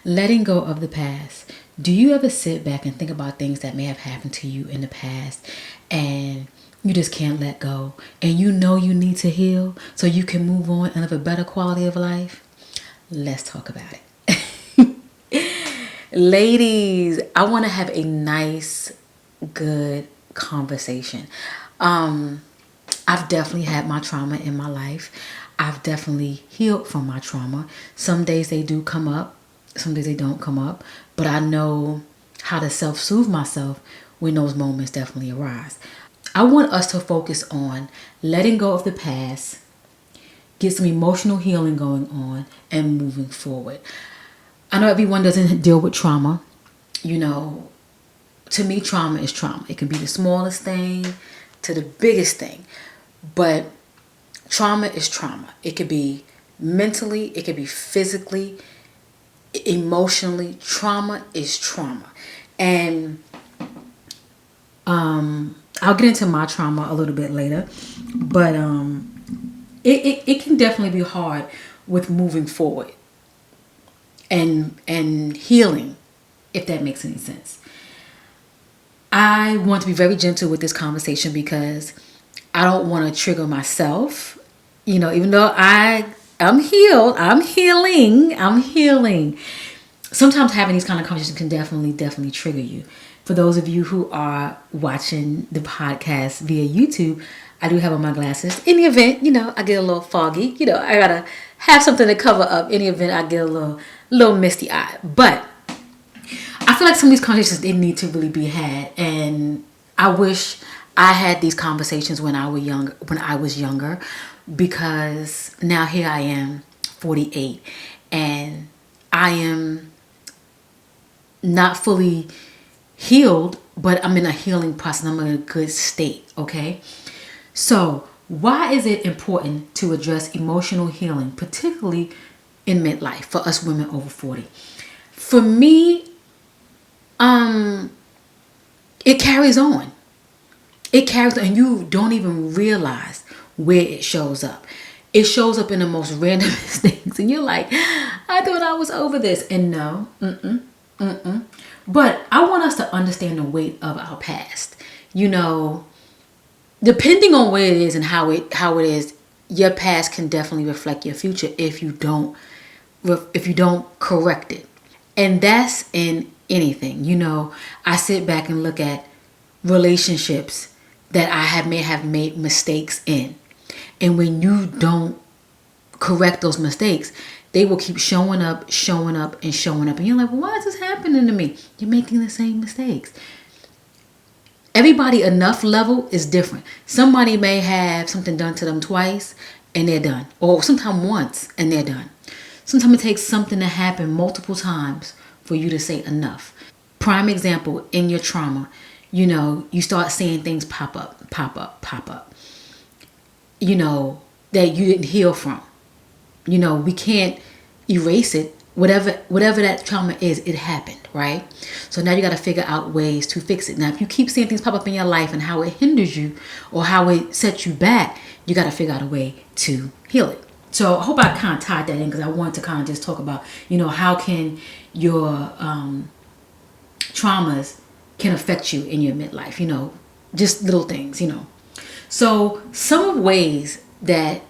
Letting go of the past. Do you ever sit back and think about things that may have happened to you in the past and you just can't let go and you know you need to heal so you can move on and live a better quality of life? Let's talk about it. Ladies, I want to have a nice, good conversation. I've definitely had my trauma in my life. I've definitely healed from my trauma. Some days they do come up, some days they don't come up, but I know how to self-soothe myself when those moments definitely arise. I want us to focus on letting go of the past, get some emotional healing going on, and moving forward. I know everyone doesn't deal with trauma. You know, to me, trauma is trauma. It can be the smallest thing to the biggest thing. But trauma is trauma. It could be mentally, it could be physically, emotionally. Trauma is trauma. And I'll get into my trauma a little bit later. But it can definitely be hard with moving forward and healing, if that makes any sense. I want to be very gentle with this conversation because I don't want to trigger myself. You know, even though I'm healed, I'm healing. Sometimes having these kind of conversations can definitely trigger you. For those of you who are watching the podcast via YouTube, I do have on my glasses. In the event, I get a little foggy. I gotta have something to cover up. In the event I get a little misty eye. But I feel like some of these conversations, they need to really be had. And I wish I had these conversations when I was younger, because now here I am, 48, and I am not fully healed, but I'm in a healing process. I'm in a good state, okay? So why is it important to address emotional healing, particularly in midlife for us women over 40? For me, it carries on. It carries on, and you don't even realize where it shows up. It shows up in the most randomest things, and you're like, I thought I was over this, and no, But I want us to understand the weight of our past. Depending on where it is and how it is, your past can definitely reflect your future if you don't correct it. And that's in anything. I sit back and look at relationships that may have made mistakes in. And when you don't correct those mistakes, they will keep showing up. And you're like, well, why is this happening to me? You're making the same mistakes. Everybody enough level is different. Somebody may have something done to them twice and they're done. Or sometimes once and they're done. Sometimes it takes something to happen multiple times for you to say enough. Prime example, in your trauma, you start seeing things pop up. That you didn't heal from. We can't erase it. Whatever that trauma is, it happened, right? So now you got to figure out ways to fix it. Now, if you keep seeing things pop up in your life and how it hinders you or how it sets you back, you got to figure out a way to heal it. So I hope I kind of tied that in, because I wanted to kind of just talk about, how can your traumas can affect you in your midlife, just little things, So some of the ways that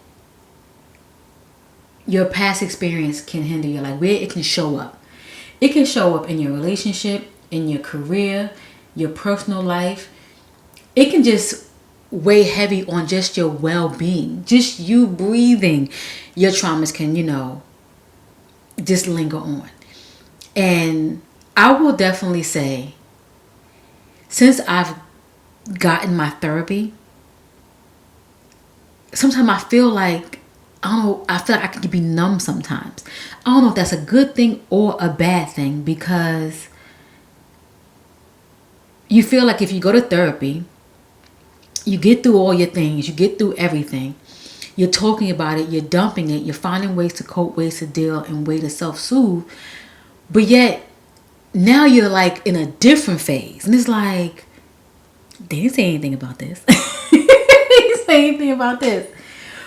your past experience can hinder your life, where it can show up. It can show up in your relationship, in your career, your personal life. It can just weigh heavy on just your well-being. Just you breathing. Your traumas can, just linger on. And I will definitely say, since I've gotten my therapy, sometimes I feel like, I feel like I can be numb sometimes. I don't know if that's a good thing or a bad thing, because you feel like if you go to therapy, you get through all your things, you get through everything, you're talking about it, you're dumping it, you're finding ways to cope, ways to deal, and ways to self-soothe, but yet now you're like in a different phase, and it's like, they didn't say anything about this. They didn't say anything about this.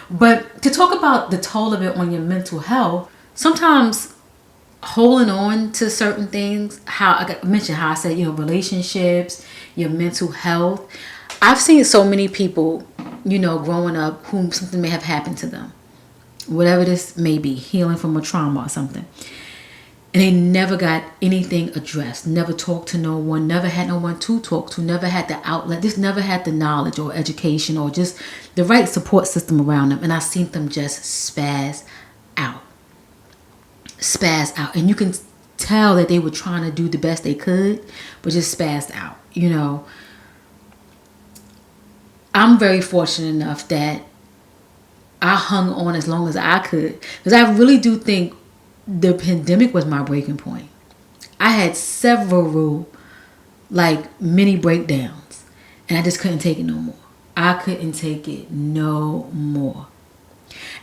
But to talk about the toll of it on your mental health, sometimes holding on to certain things, how I mentioned how I said, relationships, your mental health. I've seen so many people, growing up, whom something may have happened to them, whatever this may be, healing from a trauma or something, and they never got anything addressed, never talked to no one, never had no one to talk to, never had the outlet, just never had the knowledge or education or just the right support system around them. And I seen them just spaz out. And you can tell that they were trying to do the best they could, but just spazzed out. I'm very fortunate enough that I hung on as long as I could, because I really do think the pandemic was my breaking point. I had several mini breakdowns, and I just couldn't take it no more. I couldn't take it no more.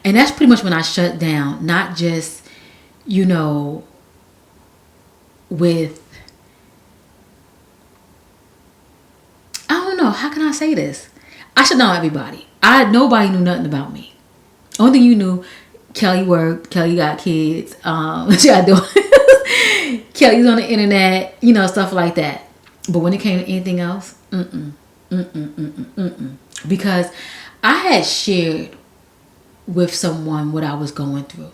And that's pretty much when I shut down, not just with, I don't know, how can I say this? I shut down everybody. Nobody knew nothing about me. Only thing you knew, Kelly worked, Kelly got kids, what you gotta do? Kelly's on the internet, stuff like that. But when it came to anything else, because I had shared with someone what I was going through.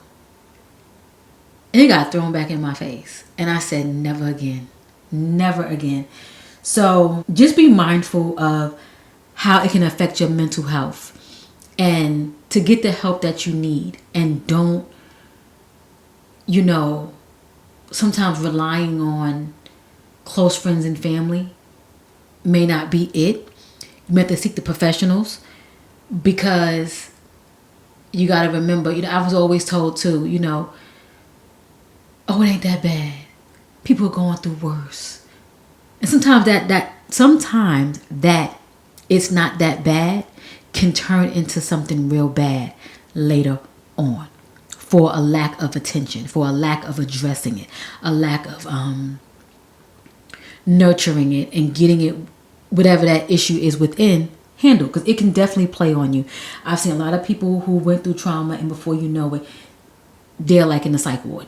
And it got thrown back in my face. And I said, never again. Never again. So just be mindful of how it can affect your mental health. And to get the help that you need. And don't, sometimes relying on close friends and family may not be it. You have to seek the professionals, because you got to remember, I was always told too, oh, it ain't that bad. People are going through worse. And sometimes that it's not that bad can turn into something real bad later on, for a lack of attention, for a lack of addressing it, a lack of nurturing it and getting it, whatever that issue is within, handled, because it can definitely play on you. I've seen a lot of people who went through trauma, and before you know it, they're in the psych ward.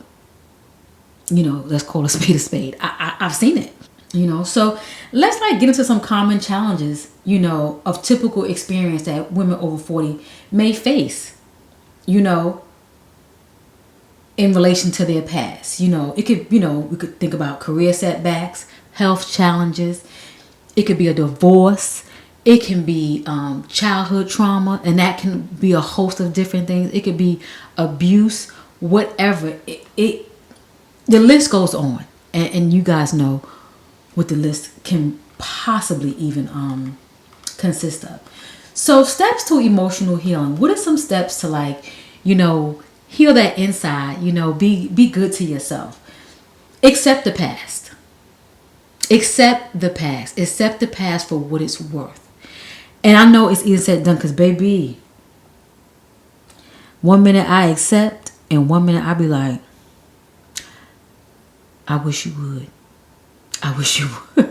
Let's call a spade a spade. I've seen it. So let's get into some common challenges, of typical experience that women over 40 may face, in relation to their past. It could, we could think about career setbacks, health challenges. It could be a divorce. It can be childhood trauma, and that can be a host of different things. It could be abuse, whatever. The list goes on, and you guys know what the list can possibly even consist of. So steps to emotional healing. What are some steps to heal that inside? Be good to yourself. Accept the past. Accept the past. Accept the past for what it's worth. And I know it's easier said than done, because baby, one minute I accept, and one minute I be like, I wish you would. I wish you would.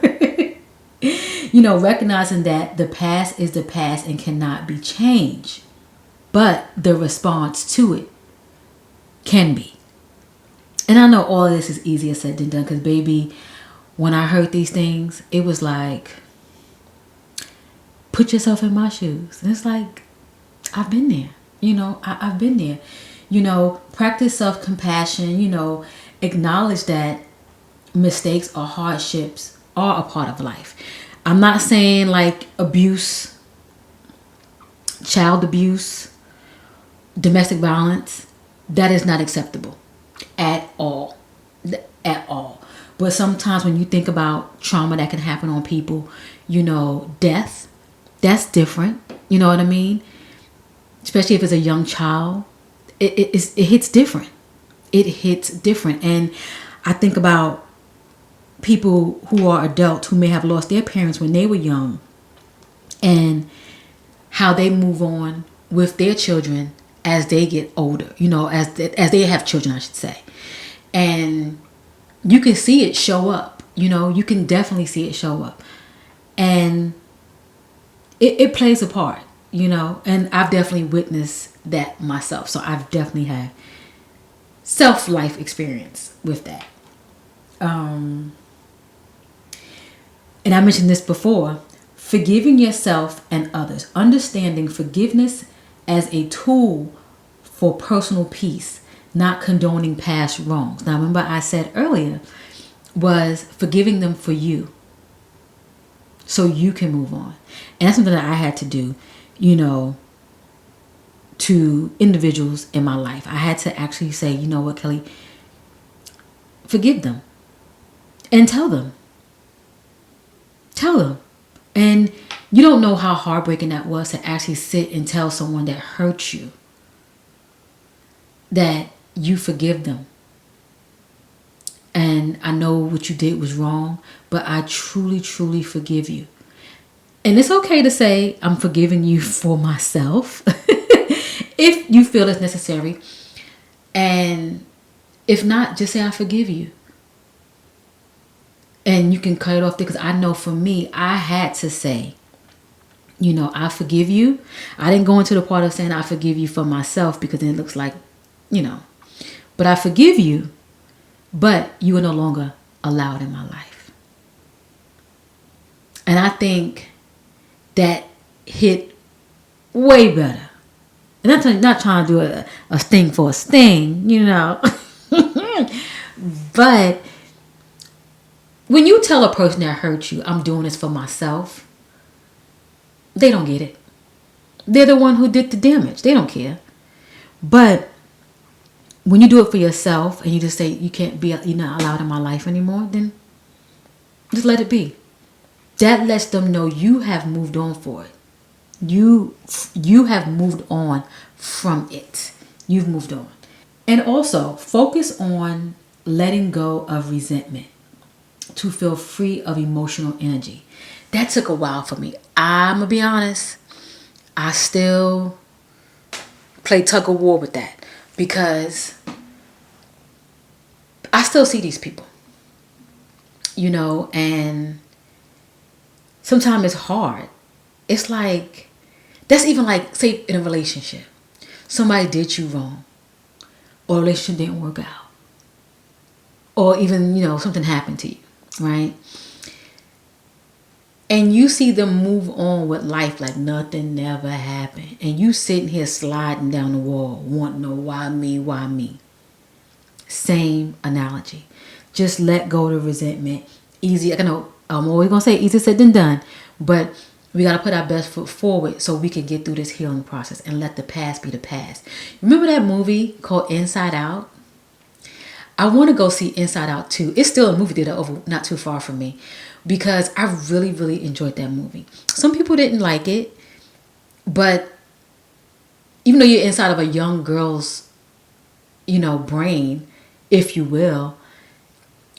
Recognizing that the past is the past and cannot be changed. But the response to it can be. And I know all of this is easier said than done, because baby, when I heard these things, it was like, put yourself in my shoes. And it's like, I've been there. I've been there. Practice self-compassion, acknowledge that mistakes or hardships are a part of life. I'm not saying abuse, child abuse, domestic violence, that is not acceptable at all. At all. But sometimes when you think about trauma that can happen on people, death, that's different. You know what I mean? Especially if it's a young child, it hits different. It hits different. And I think about people who are adults who may have lost their parents when they were young, and how they move on with their children as they get older, as they have children, I should say. And you can see it show up, you can definitely see it show up. And it plays a part, and I've definitely witnessed that myself. So I've definitely had self-life experience with that. And I mentioned this before, forgiving yourself and others, understanding forgiveness as a tool for personal peace, not condoning past wrongs. Now, remember I said earlier was forgiving them for you so you can move on. And that's something that I had to do, to individuals in my life. I had to actually say, you know what, Kelly, forgive them and tell them. Tell them. And you don't know how heartbreaking that was to actually sit and tell someone that hurt you that you forgive them. And I know what you did was wrong, but I truly, truly forgive you. And it's okay to say, I'm forgiving you for myself if you feel it's necessary. And if not, just say, I forgive you. And you can cut it off there, because I know for me, I had to say, I forgive you. I didn't go into the part of saying I forgive you for myself, because then it looks like, but I forgive you, but you are no longer allowed in my life. And I think that hit way better. And I'm not trying to do a sting for a sting, but when you tell a person that hurt you, I'm doing this for myself, they don't get it. They're the one who did the damage. They don't care. But when you do it for yourself and you just say you're not allowed in my life anymore, then just let it be. That lets them know you have moved on for it. You have moved on from it. You've moved on. And also focus on letting go of resentment to feel free of emotional energy. That took a while for me. I'm going to be honest. I still play tug of war with that, because I still see these people, and sometimes it's hard. It's like, that's even like, say in a relationship, somebody did you wrong, or a relationship didn't work out, or even, something happened to you, right? And you see them move on with life like nothing never happened. And you sitting here sliding down the wall, wanting to know why me? Same analogy. Just let go of the resentment. Easy. I know I'm always going to say easier said than done. But we got to put our best foot forward so we can get through this healing process and let the past be the past. Remember that movie called Inside Out? I want to go see Inside Out 2. It's still a movie theater over not too far from me, because I really, really enjoyed that movie. Some people didn't like it, but even though you're inside of a young girl's, brain, if you will,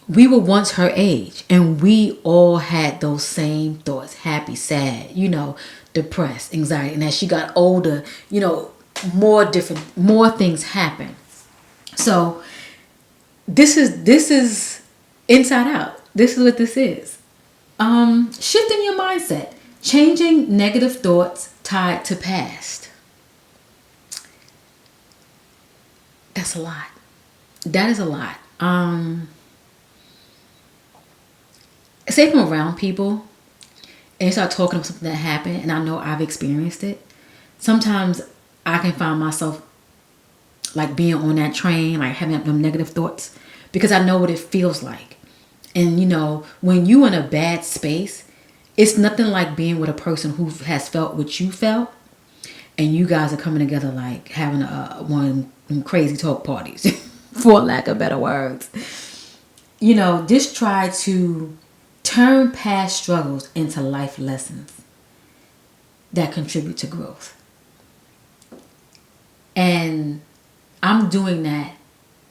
we were once her age, and we all had those same thoughts: happy, sad, depressed, anxiety. And as she got older, more things happen. So this is Inside Out. This is what this is. Shifting your mindset, changing negative thoughts tied to past. That's a lot. That is a lot. Say if I'm around people and start talking about something that happened, and I know I've experienced it, sometimes I can find myself like being on that train, like having them negative thoughts, because I know what it feels like. And when you in a bad space, it's nothing like being with a person who has felt what you felt, and you guys are coming together like having one of them crazy talk parties, for lack of better words. Just try to turn past struggles into life lessons that contribute to growth. And I'm doing that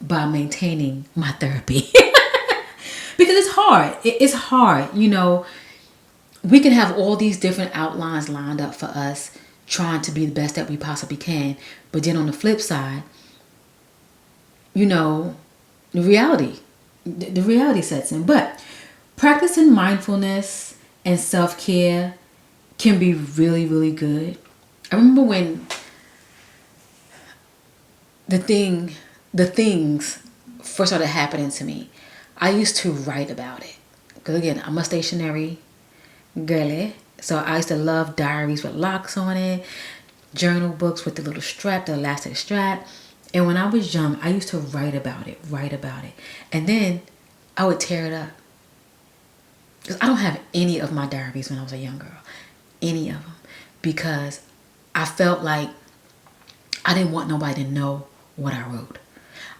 by maintaining my therapy. Because it's hard. It's hard. We can have all these different outlines lined up for us, trying to be the best that we possibly can. But then on the flip side, the reality sets in. But practicing mindfulness and self-care can be really, really good. I remember when the the things first started happening to me, I used to write about it. Because again, I'm a stationary girly. So I used to love diaries with locks on it, journal books with the little strap, the elastic strap. And when I was young, I used to write about it. And then I would tear it up. Because I don't have any of my diaries when I was a young girl. Any of them. Because I felt like I didn't want nobody to know what I wrote.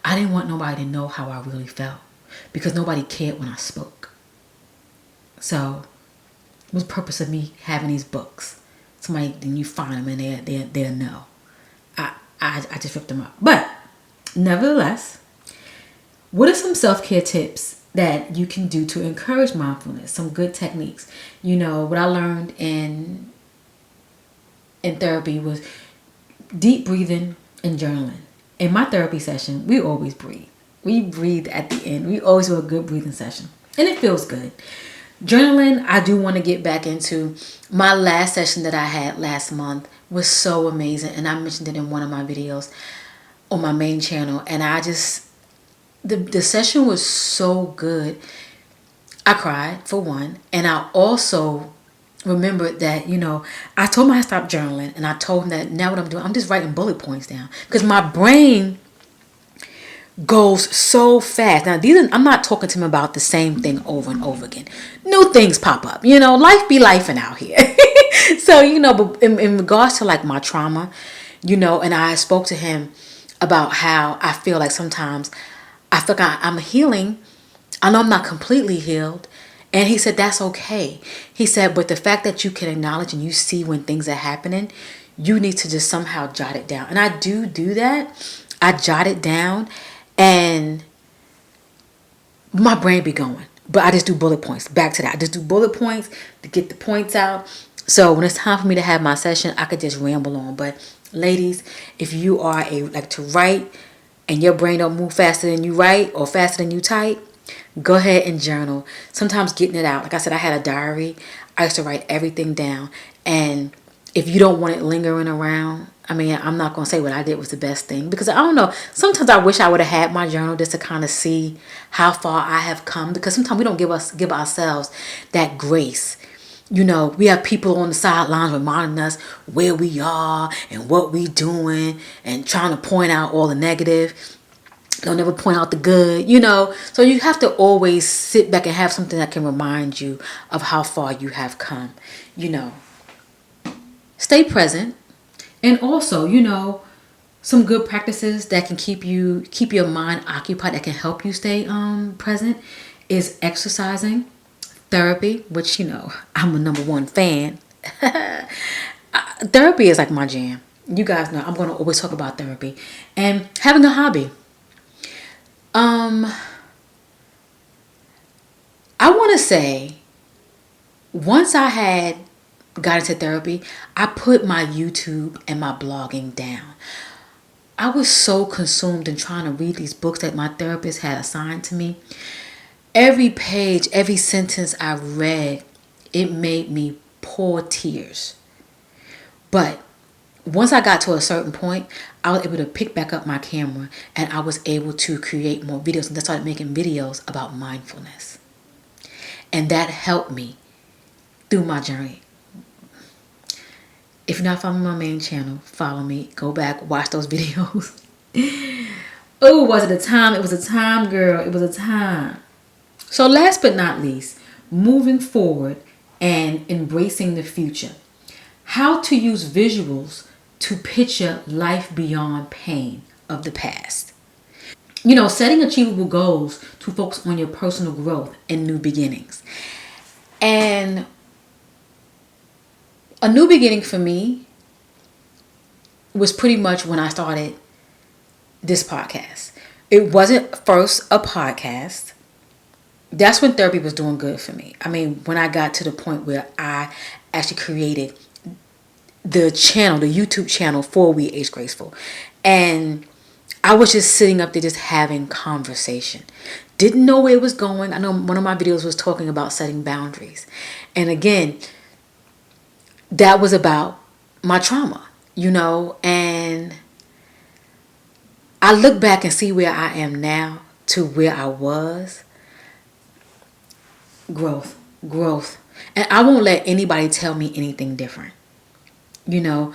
I didn't want nobody to know how I really felt. Because nobody cared when I spoke. So, what was the purpose of me having these books? Somebody, then you find them and they'll know. I just ripped them up. But, nevertheless, what are some self-care tips that you can do to encourage mindfulness? Some good techniques. You know, what I learned in therapy was deep breathing and journaling. In my therapy session, we always breathe. We breathe at the end. We always do a good breathing session. And it feels good. Journaling, I do want to get back into. My last session that I had last month was so amazing. And I mentioned it in one of my videos on my main channel. And I just, the session was so good. I cried, for one. And I also remembered that, you know, I told him I stopped journaling. And I told him that now what I'm doing, I'm just writing bullet points down. Because my brain goes so fast. Now, I'm not talking to him about the same thing over and over again. New things pop up. You know, life be lifing out here. So, you know, but in regards to like my trauma, you know, and I spoke to him about how I feel like sometimes I feel like I'm healing. I know I'm not completely healed. And he said, that's okay. He said, but the fact that you can acknowledge and you see when things are happening, you need to just somehow jot it down. And I do that. I jot it down and my brain be going. But I just do bullet points. Back to that. I just do bullet points to get the points out. So when it's time for me to have my session, I could just ramble on. But ladies, if you are like to write and your brain don't move faster than you write or faster than you type, go ahead and journal. Sometimes getting it out. Like I said, I had a diary. I used to write everything down. And if you don't want it lingering around, I mean, I'm not going to say what I did was the best thing. Because I don't know. Sometimes I wish I would have had my journal just to kind of see how far I have come. Because sometimes we don't give ourselves that grace. You know, we have people on the sidelines reminding us where we are and what we doing and trying to point out all the negative. They'll never point out the good, you know. So you have to always sit back and have something that can remind you of how far you have come. You know, stay present. And also, you know, some good practices that can keep your mind occupied, that can help you stay present, is exercising, therapy, which, you know, I'm a #1 fan. Therapy is like my jam. You guys know I'm going to always talk about therapy. And having a hobby. I want to say, once I had got into therapy, I put my YouTube and my blogging down. I was so consumed in trying to read these books that my therapist had assigned to me. Every page, every sentence I read, it made me pour tears. But once I got to a certain point, I was able to pick back up my camera and I was able to create more videos. And I started making videos about mindfulness. And that helped me through my journey. If you're not following my main channel, follow me. Go back, watch those videos. Oh, was it a time? It was a time, girl. It was a time. So last but not least, moving forward and embracing the future. How to use visuals to picture life beyond pain of the past. You know, setting achievable goals to focus on your personal growth and new beginnings. And a new beginning for me was pretty much when I started this podcast. It wasn't first a podcast. That's when therapy was doing good for me. I mean, when I got to the point where I actually created the channel, the YouTube channel for We Age Graceful. And I was just sitting up there just having conversation. Didn't know where it was going. I know one of my videos was talking about setting boundaries. And again, that was about my trauma, you know, and I look back and see where I am now to where I was. Growth. And I won't let anybody tell me anything different. You know,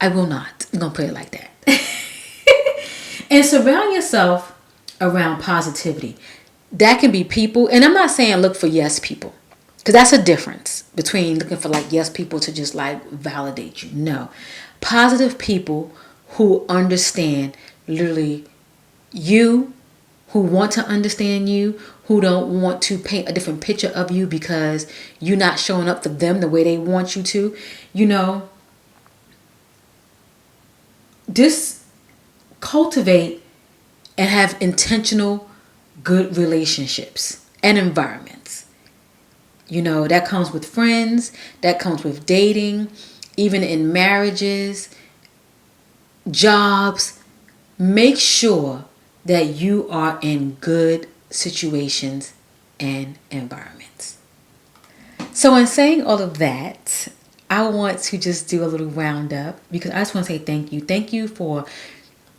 I will not. I'm going to put it like that. And surround yourself around positivity. That can be people. And I'm not saying look for yes people. Because that's a difference between looking for like yes people to just like validate you. No. Positive people who understand literally you, who want to understand you, who don't want to paint a different picture of you because you're not showing up for them the way they want you to. You know, just cultivate and have intentional good relationships and environments. You know, that comes with friends, that comes with dating, even in marriages, jobs. Make sure that you are in good situations and environments. So in saying all of that, I want to just do a little roundup because I just want to say thank you. Thank you for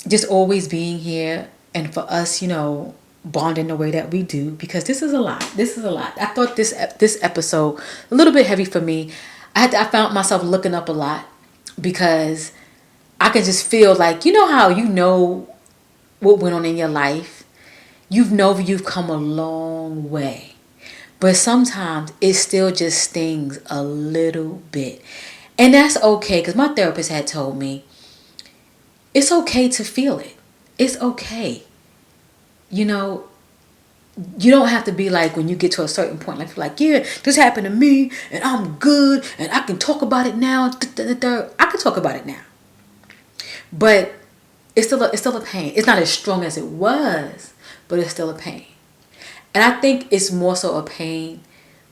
just always being here and for us, you know, bonding the way that we do, because this is a lot. I thought this episode a little bit heavy for me. I found myself looking up a lot because I can just feel like, you know how you know what went on in your life. You've come a long way. But sometimes it still just stings a little bit. And that's okay, because my therapist had told me it's okay to feel it. It's okay. You know, you don't have to be like when you get to a certain point, like yeah, this happened to me and I'm good and I can talk about it now. I can talk about it now. But it's still a pain. It's not as strong as it was, but it's still a pain. And I think it's more so a pain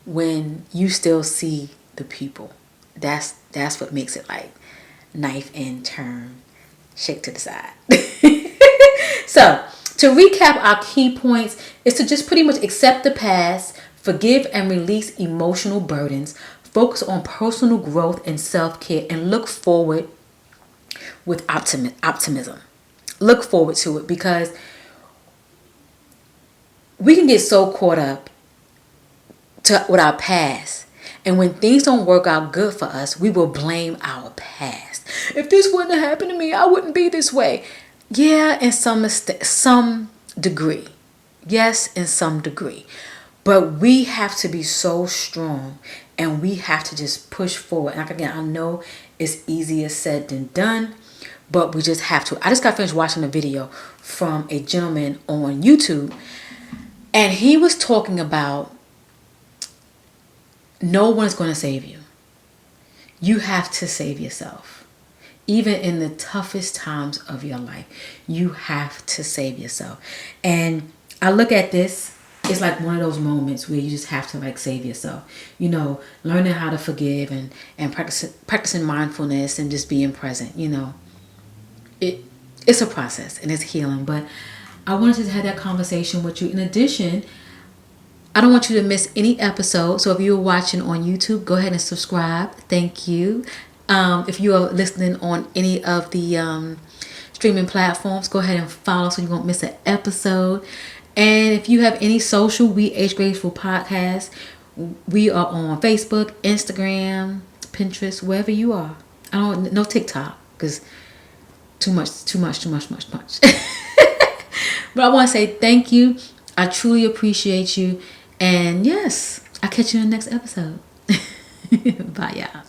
when you still see the people. That's what makes it like knife and turn, shake to the side. So, to recap, our key points is to just pretty much accept the past, forgive and release emotional burdens, focus on personal growth and self-care, and look forward with optimism. Look forward to it, because we can get so caught up with our past. And when things don't work out good for us, we will blame our past. If this wouldn't have happened to me, I wouldn't be this way. Yeah, in some degree. Yes, in some degree. But we have to be so strong and we have to just push forward. And again, I know it's easier said than done, but we just have to. I just got finished watching a video from a gentleman on YouTube, and he was talking about no one is going to save you. You have to save yourself. Even in the toughest times of your life, you have to save yourself. And I look at this, it's like one of those moments where you just have to like save yourself. You know, learning how to forgive and practicing mindfulness and just being present. You know, it's a process and it's healing. But I wanted to have that conversation with you. In addition, I don't want you to miss any episode. So if you're watching on YouTube, go ahead and subscribe. Thank you. If you are listening on any of the streaming platforms, go ahead and follow so you won't miss an episode. And if you have any social, we Age Graceful Podcast. We are on Facebook, Instagram, Pinterest, wherever you are. No TikTok, because too much. But I want to say thank you. I truly appreciate you. And yes, I'll catch you in the next episode. Bye, y'all.